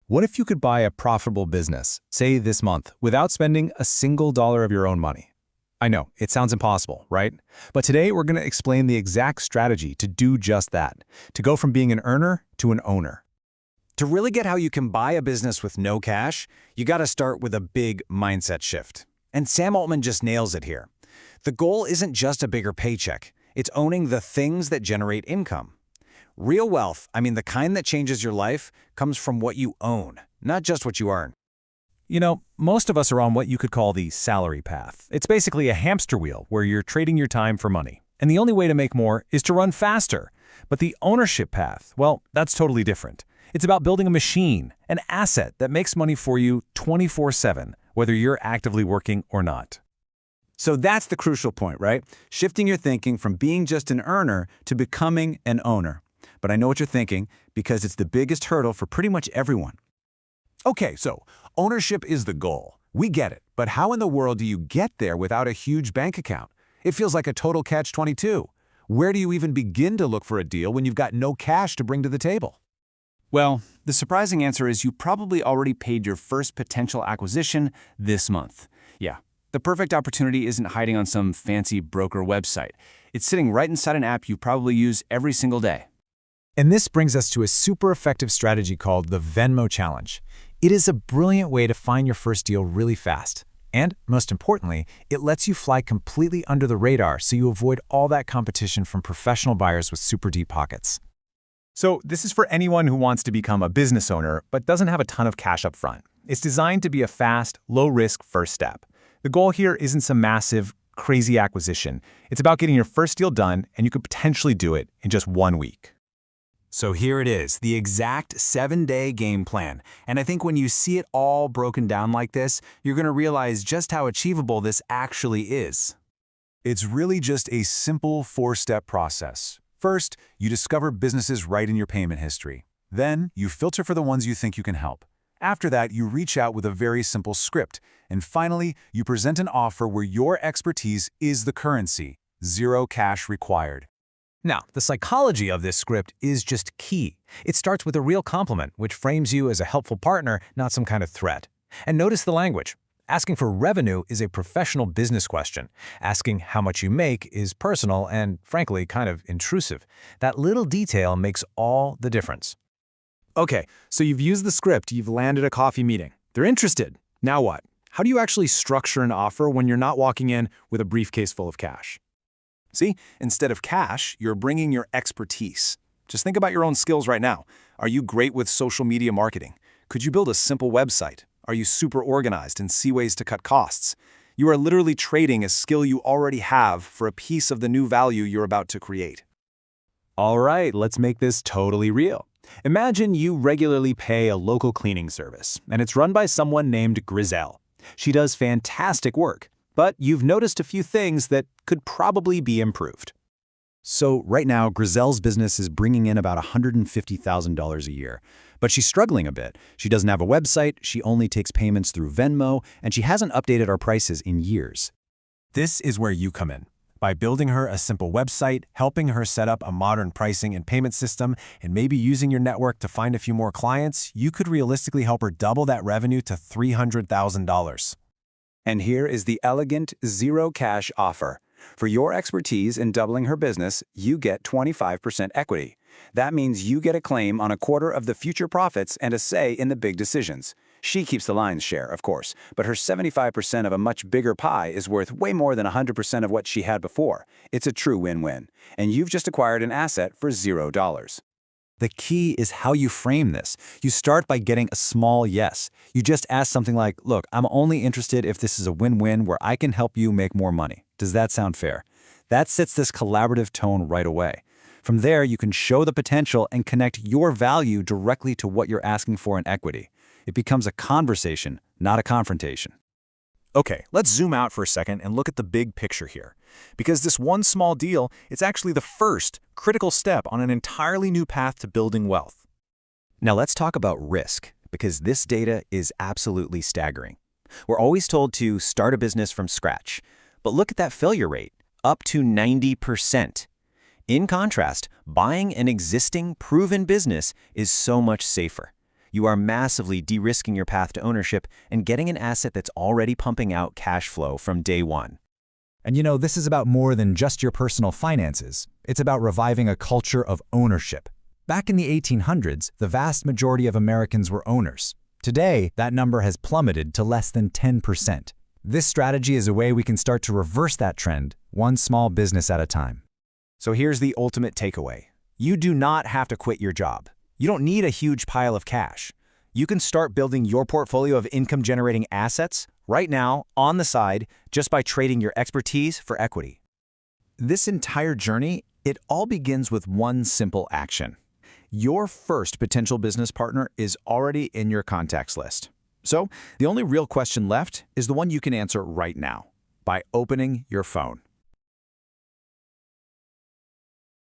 What if you could buy a profitable business, say this month, without spending a single dollar of your own money? I know, it sounds impossible, right? But today we're going to explain the exact strategy to do just that, to go from being an earner to an owner. To really get how you can buy a business with no cash, you got to start with a big mindset shift. And Sam Altman just nails it here. The goal isn't just a bigger paycheck. It's owning the things that generate income. Real wealth, the kind that changes your life, comes from what you own, not just what you earn. You know, most of us are on what you could call the salary path. It's basically a hamster wheel where you're trading your time for money. And the only way to make more is to run faster. But the ownership path, well, that's totally different. It's about building a machine, an asset that makes money for you 24/7, whether you're actively working or not. So that's the crucial point, right? Shifting your thinking from being just an earner to becoming an owner. But I know what you're thinking, because it's the biggest hurdle for pretty much everyone. Okay, so ownership is the goal. We get it, but how in the world do you get there without a huge bank account? It feels like a total catch-22. Where do you even begin to look for a deal when you've got no cash to bring to the table? Well, the surprising answer is you probably already paid your first potential acquisition this month. Yeah, the perfect opportunity isn't hiding on some fancy broker website. It's sitting right inside an app you probably use every single day. And this brings us to a super effective strategy called the Venmo Challenge. It is a brilliant way to find your first deal really fast. And most importantly, it lets you fly completely under the radar so you avoid all that competition from professional buyers with super deep pockets. So this is for anyone who wants to become a business owner but doesn't have a ton of cash up front. It's designed to be a fast, low-risk first step. The goal here isn't some massive, crazy acquisition. It's about getting your first deal done, and you could potentially do it in just 1 week. So here it is, the exact 7-day game plan. And I think when you see it all broken down like this, you're going to realize just how achievable this actually is. It's really just a simple 4-step process. First, you discover businesses right in your payment history. Then, you filter for the ones you think you can help. After that, you reach out with a very simple script. And finally, you present an offer where your expertise is the currency. Zero cash required. Now, the psychology of this script is just key. It starts with a real compliment, which frames you as a helpful partner, not some kind of threat. And notice the language. Asking for revenue is a professional business question. Asking how much you make is personal and, frankly, kind of intrusive. That little detail makes all the difference. Okay, so you've used the script, you've landed a coffee meeting. They're interested. Now what? How do you actually structure an offer when you're not walking in with a briefcase full of cash? See, instead of cash, you're bringing your expertise. Just think about your own skills right now. Are you great with social media marketing? Could you build a simple website? Are you super organized and see ways to cut costs? You are literally trading a skill you already have for a piece of the new value you're about to create. All right, let's make this totally real. Imagine you regularly pay a local cleaning service, and it's run by someone named Griselle. She does fantastic work, but you've noticed a few things that could probably be improved. So right now, Griselle's business is bringing in about $150,000 a year. But she's struggling a bit. She doesn't have a website, she only takes payments through Venmo, and she hasn't updated our prices in years. This is where you come in. By building her a simple website, helping her set up a modern pricing and payment system, and maybe using your network to find a few more clients, you could realistically help her double that revenue to $300,000. And here is the elegant zero-cash offer. For your expertise in doubling her business, you get 25% equity. That means you get a claim on a quarter of the future profits and a say in the big decisions. She keeps the lion's share, of course, but her 75% of a much bigger pie is worth way more than 100% of what she had before. It's a true win-win. And you've just acquired an asset for $0. The key is how you frame this. You start by getting a small yes. You just ask something like, look, I'm only interested if this is a win-win where I can help you make more money. Does that sound fair? That sets this collaborative tone right away. From there, you can show the potential and connect your value directly to what you're asking for in equity. It becomes a conversation, not a confrontation. Okay, let's zoom out for a second and look at the big picture here. Because this one small deal, it's actually the first critical step on an entirely new path to building wealth. Now let's talk about risk, because this data is absolutely staggering. We're always told to start a business from scratch, but look at that failure rate, up to 90%. In contrast, buying an existing, proven business is so much safer. You are massively de-risking your path to ownership and getting an asset that's already pumping out cash flow from day one. And you know, this is about more than just your personal finances. It's about reviving a culture of ownership. Back in the 1800s, the vast majority of Americans were owners. Today, that number has plummeted to less than 10%. This strategy is a way we can start to reverse that trend, one small business at a time. So here's the ultimate takeaway. You do not have to quit your job. You don't need a huge pile of cash. You can start building your portfolio of income-generating assets right now, on the side, just by trading your expertise for equity. This entire journey, it all begins with one simple action. Your first potential business partner is already in your contacts list. So, the only real question left is the one you can answer right now, by opening your phone.